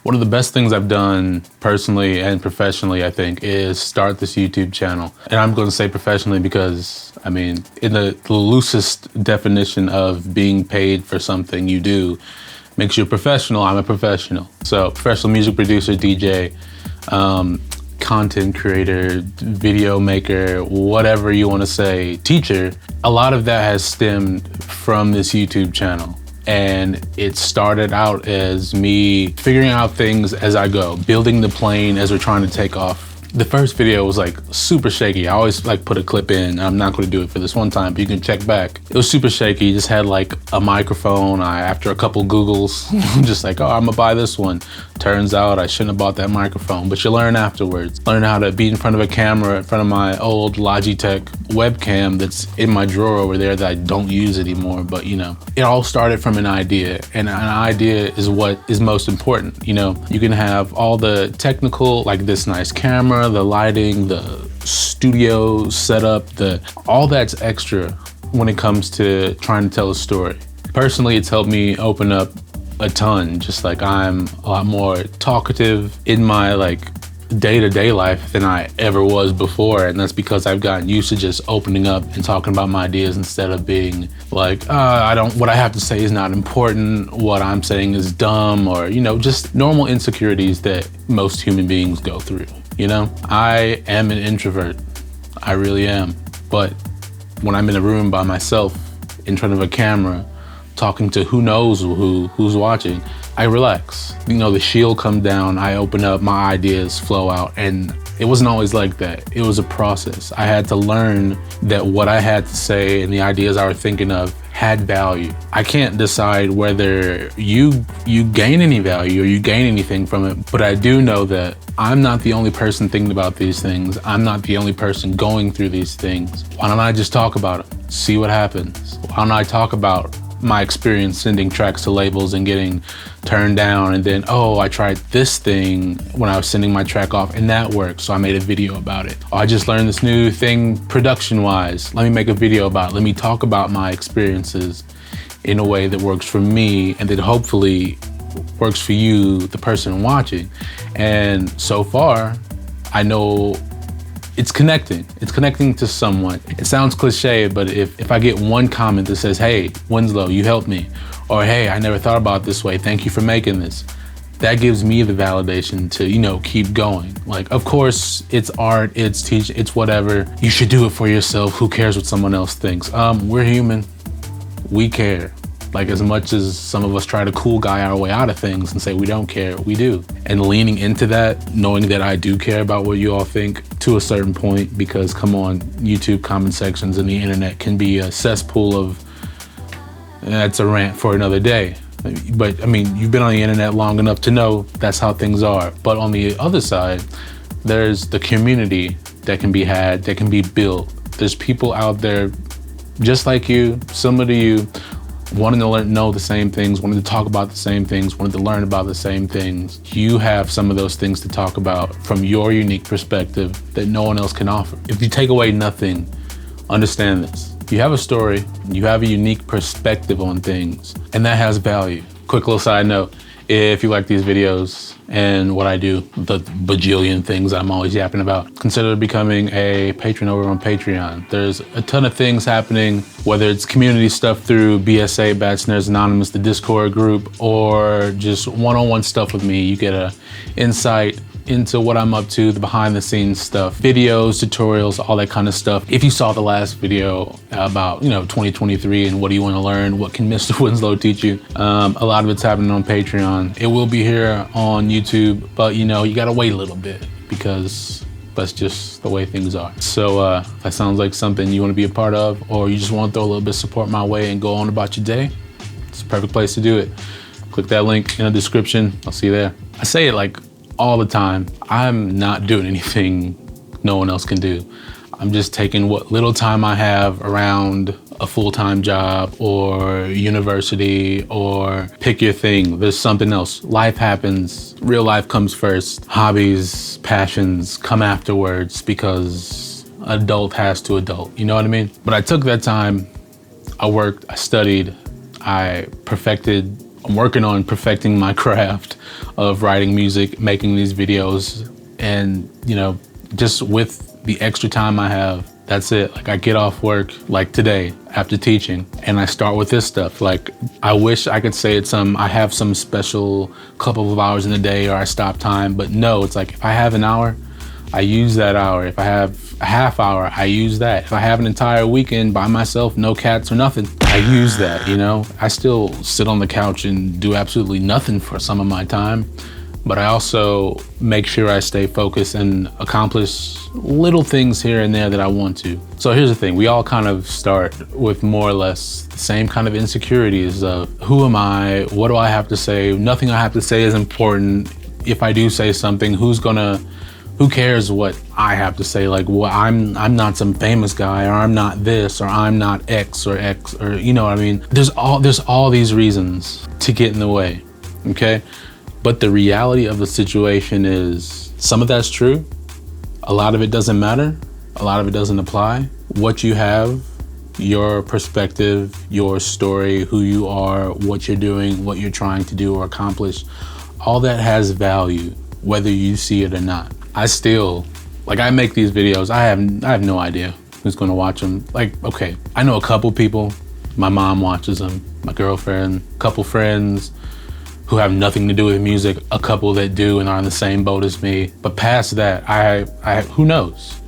One of the best things I've done personally and professionally, I think, is start this YouTube channel. And I'm going to say professionally because, I mean, in the loosest definition of being paid for something you do makes you a professional, I'm a professional. So professional music producer, DJ, content creator, video maker, whatever you want to say, teacher. A lot of that has stemmed from this YouTube channel. And it started out as me figuring out things as I go, building the plane as we're trying to take off. The first video was like super shaky. I always like put a clip in. I'm not gonna do it for this one time, but you can check back. It was super shaky, just had like a microphone. After a couple Googles, just like, oh, I'm gonna buy this one. Turns out I shouldn't have bought that microphone, but you learn afterwards. Learn how to be in front of a camera, in front of my old Logitech webcam that's in my drawer over there that I don't use anymore, but you know, it all started from an idea, and an idea is what is most important. You know, you can have all the technical, like this nice camera, the lighting, the studio setup, all that's extra when it comes to trying to tell a story. Personally, it's helped me open up a ton. Just like I'm a lot more talkative in my like day-to-day life than I ever was before, and that's because I've gotten used to just opening up and talking about my ideas instead of being like, what I have to say is not important, what I'm saying is dumb, or you know, just normal insecurities that most human beings go through. You know, I am an introvert. I really am. But when I'm in a room by myself, in front of a camera, talking to who knows who's watching, I relax. You know, the shield comes down, I open up, my ideas flow out, and it wasn't always like that. It was a process. I had to learn that what I had to say and the ideas I was thinking of had value. I can't decide whether you gain any value or you gain anything from it, but I do know that I'm not the only person thinking about these things. I'm not the only person going through these things. Why don't I just talk about them, see what happens? Why don't I talk about my experience sending tracks to labels and getting turned down, and then, oh, I tried this thing when I was sending my track off and that worked, so I made a video about it. Oh, I just learned this new thing production-wise. Let me make a video about it. Let me talk about my experiences in a way that works for me and that hopefully works for you, the person watching. And so far, I know it's connecting. It's connecting to someone. It sounds cliche, but if I get one comment that says, hey, Winslow, you helped me, or hey, I never thought about it this way, thank you for making this, that gives me the validation to, you know, keep going. Like, of course, it's art, it's teaching, it's whatever. You should do it for yourself. Who cares what someone else thinks? We're human. We care. Like, as much as some of us try to cool guy our way out of things and say we don't care, we do. And leaning into that, knowing that I do care about what you all think to a certain point, because come on, YouTube comment sections and the internet can be a cesspool of, that's a rant for another day. But I mean, you've been on the internet long enough to know that's how things are. But on the other side, there's the community that can be had, that can be built. There's people out there just like you, similar to you, wanting to know the same things, wanting to talk about the same things, wanting to learn about the same things. You have some of those things to talk about from your unique perspective that no one else can offer. If you take away nothing, understand this. You have a story, you have a unique perspective on things, and that has value. Quick little side note, if you like these videos and what I do, the bajillion things I'm always yapping about, consider becoming a patron over on Patreon. There's a ton of things happening, whether it's community stuff through BSA, Bad Snares Anonymous, the Discord group, or just one-on-one stuff with me. You get an insight into what I'm up to, the behind the scenes stuff, videos, tutorials, all that kind of stuff. If you saw the last video about, you know, 2023 and what do you want to learn, what can Mr. Winslow teach you, a lot of it's happening on Patreon. It will be here on YouTube, but you know, you gotta wait a little bit because that's just the way things are. So if that sounds like something you want to be a part of, or you just want to throw a little bit of support my way and go on about your day, it's a perfect place to do it. Click that link in the description. I'll see you there. I say it like all the time. I'm not doing anything no one else can do. I'm just taking what little time I have around a full-time job or university, or pick your thing. There's something else. Life happens. Real life comes first. Hobbies, passions come afterwards because adult has to adult. You know what I mean? But I took that time. I worked, I studied, I'm working on perfecting my craft of writing music, making these videos, and just with the extra time I have, that's it. Like, I get off work, like today, after teaching, and I start with this stuff. Like, I wish I could say I have some special couple of hours in the day, or I stop time, but no, it's like, if I have an hour, I use that hour. If I have a half hour, I use that. If I have an entire weekend by myself, no cats or nothing, I use that, I still sit on the couch and do absolutely nothing for some of my time, but I also make sure I stay focused and accomplish little things here and there that I want to. So here's the thing, we all kind of start with more or less the same kind of insecurities of, who am I? What do I have to say? Nothing I have to say is important. If I do say something, who cares what I have to say? Like, well, I'm not some famous guy, or I'm not this, or I'm not X, or you know what I mean? There's all these reasons to get in the way, okay? But the reality of the situation is, some of that's true. A lot of it doesn't matter. A lot of it doesn't apply. What you have, your perspective, your story, who you are, what you're doing, what you're trying to do or accomplish, all that has value, whether you see it or not. I make these videos, I have no idea who's gonna watch them. Like, okay, I know a couple people, my mom watches them, my girlfriend, a couple friends who have nothing to do with music, a couple that do and are in the same boat as me. But past that, I who knows,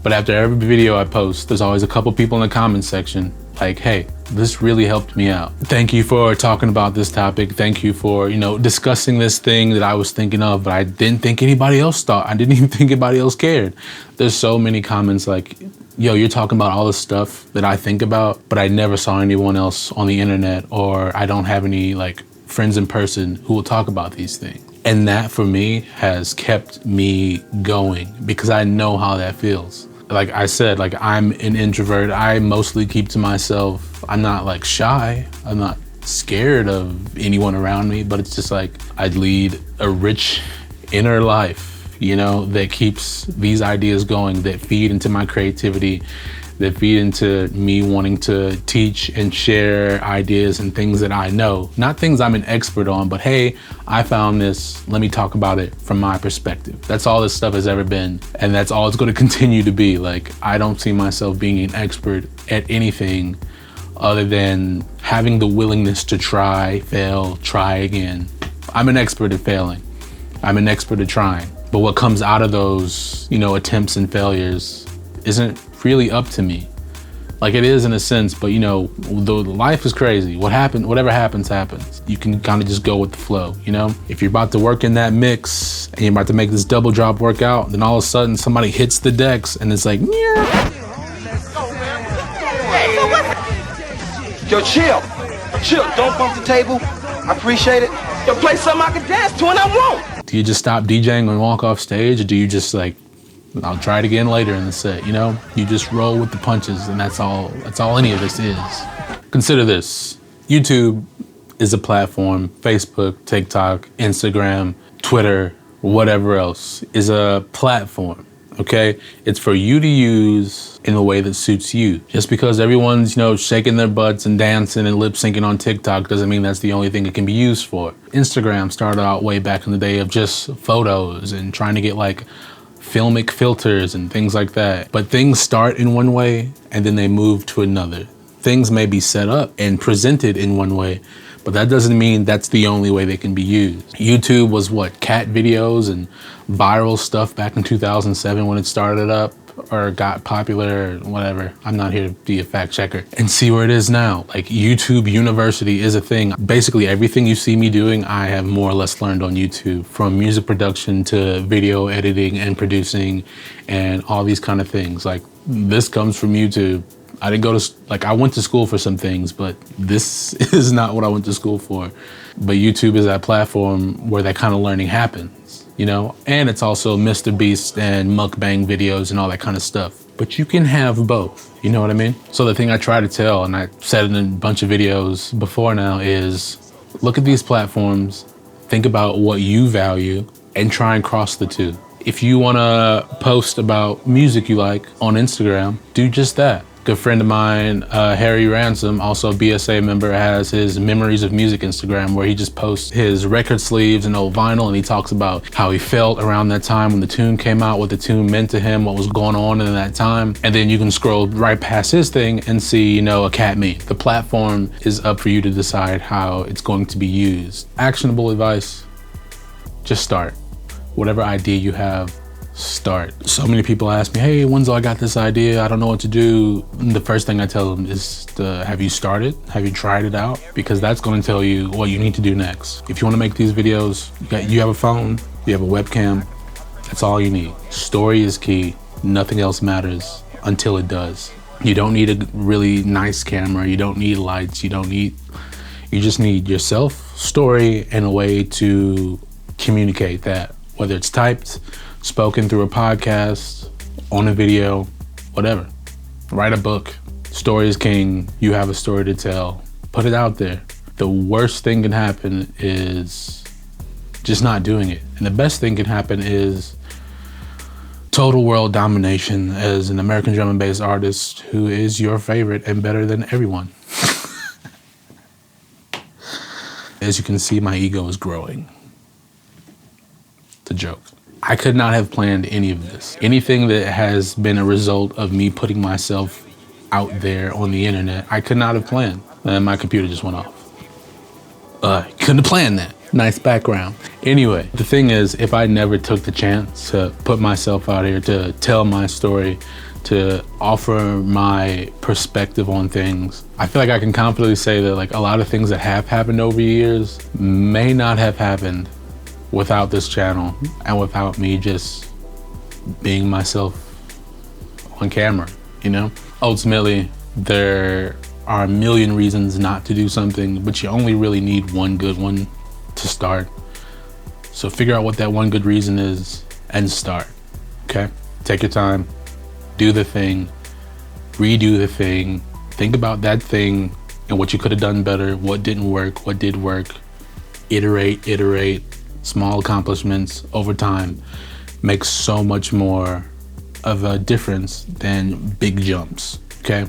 But after every video I post, there's always a couple people in the comments section like, hey, this really helped me out. Thank you for talking about this topic. Thank you for, discussing this thing that I was thinking of, but I didn't think anybody else thought. I didn't even think anybody else cared. There's so many comments like, yo, you're talking about all the stuff that I think about, but I never saw anyone else on the internet, or I don't have any friends in person who will talk about these things. And that for me has kept me going, because I know how that feels. Like I said, I'm an introvert. I mostly keep to myself. I'm not shy. I'm not scared of anyone around me, but it's just I lead a rich inner life, that keeps these ideas going, that feed into my creativity, that feed into me wanting to teach and share ideas and things that I know. Not things I'm an expert on, but hey, I found this, let me talk about it from my perspective. That's all this stuff has ever been, and that's all it's gonna continue to be. I don't see myself being an expert at anything other than having the willingness to try, fail, try again. I'm an expert at failing. I'm an expert at trying. But what comes out of those, attempts and failures isn't really up to me. It is in a sense, but the life is crazy. Whatever happens, happens. You can kind of just go with the flow, If you're about to work in that mix and you're about to make this double drop workout, then all of a sudden somebody hits the decks and it's like, yo, chill, don't bump the table. I appreciate it. Yo, play something I can dance to and I won't. Do you just stop DJing and walk off stage, or do you just I'll try it again later in the set, You just roll with the punches, and that's all any of this is. Consider this. YouTube is a platform. Facebook, TikTok, Instagram, Twitter, whatever else is a platform, okay? It's for you to use in a way that suits you. Just because everyone's, shaking their butts and dancing and lip syncing on TikTok doesn't mean that's the only thing it can be used for. Instagram started out way back in the day of just photos and trying to get filmic filters and things like that. But things start in one way and then they move to another. Things may be set up and presented in one way, but that doesn't mean that's the only way they can be used. YouTube was cat videos and viral stuff back in 2007 when it started up or got popular or whatever. I'm not here to be a fact checker. And see where it is now. YouTube University is a thing. Basically everything you see me doing, I have more or less learned on YouTube, from music production to video editing and producing and all these kind of things. This comes from YouTube. I didn't go to, I went to school for some things, but this is not what I went to school for. But YouTube is that platform where that kind of learning happens, And it's also Mr. Beast and mukbang videos and all that kind of stuff. But you can have both, you know what I mean? So the thing I try to tell, and I said it in a bunch of videos before now, is look at these platforms, think about what you value, and try and cross the two. If you wanna post about music you like on Instagram, do just that. Good friend of mine, Harry Ransom, also a BSA member, has his Memories of Music Instagram, where he just posts his record sleeves and old vinyl, and he talks about how he felt around that time when the tune came out, what the tune meant to him, what was going on in that time. And then you can scroll right past his thing and see, you know, a cat meme. The platform is up for you to decide how it's going to be used. Actionable advice: just start. Whatever idea you have, start. So many people ask me, hey, Winslow, I got this idea, I don't know what to do. And the first thing I tell them is, have you started? Have you tried it out? Because that's going to tell you what you need to do next. If you want to make these videos, you have a phone, you have a webcam, that's all you need. Story is key. Nothing else matters until it does. You don't need a really nice camera. You don't need lights. You just need yourself, story, and a way to communicate that, whether it's typed, spoken through a podcast, on a video, whatever. Write a book. Story is king. You have a story to tell. Put it out there. The worst thing can happen is just not doing it. And the best thing can happen is total world domination as an American drum and bass artist who is your favorite and better than everyone. As you can see, my ego is growing. It's a joke. I could not have planned any of this. Anything that has been a result of me putting myself out there on the internet, I could not have planned. And my computer just went off. Couldn't have planned that. Nice background. Anyway, the thing is, if I never took the chance to put myself out here, to tell my story, to offer my perspective on things, I feel like I can confidently say that like a lot of things that have happened over years may not have happened without this channel and without me just being myself on camera, you know? Ultimately, there are a million reasons not to do something, but you only really need one good one to start. So figure out what that one good reason is and start, okay? Take your time, do the thing, redo the thing, think about that thing and what you could have done better, what didn't work, what did work, iterate. Small accomplishments over time make so much more of a difference than big jumps, okay?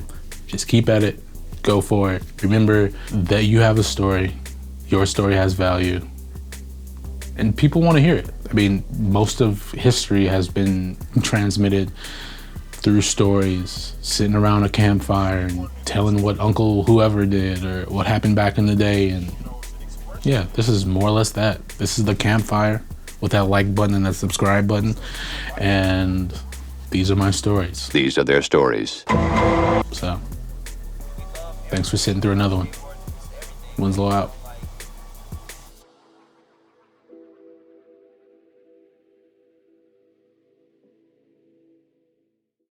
Just keep at it, go for it. Remember that you have a story, your story has value, and people want to hear it. I mean, most of history has been transmitted through stories, sitting around a campfire and telling what Uncle whoever did or what happened back in the day. And yeah, this is more or less that. This is the campfire with that like button and that subscribe button. And these are my stories. These are their stories. So, thanks for sitting through another one. Winslow out.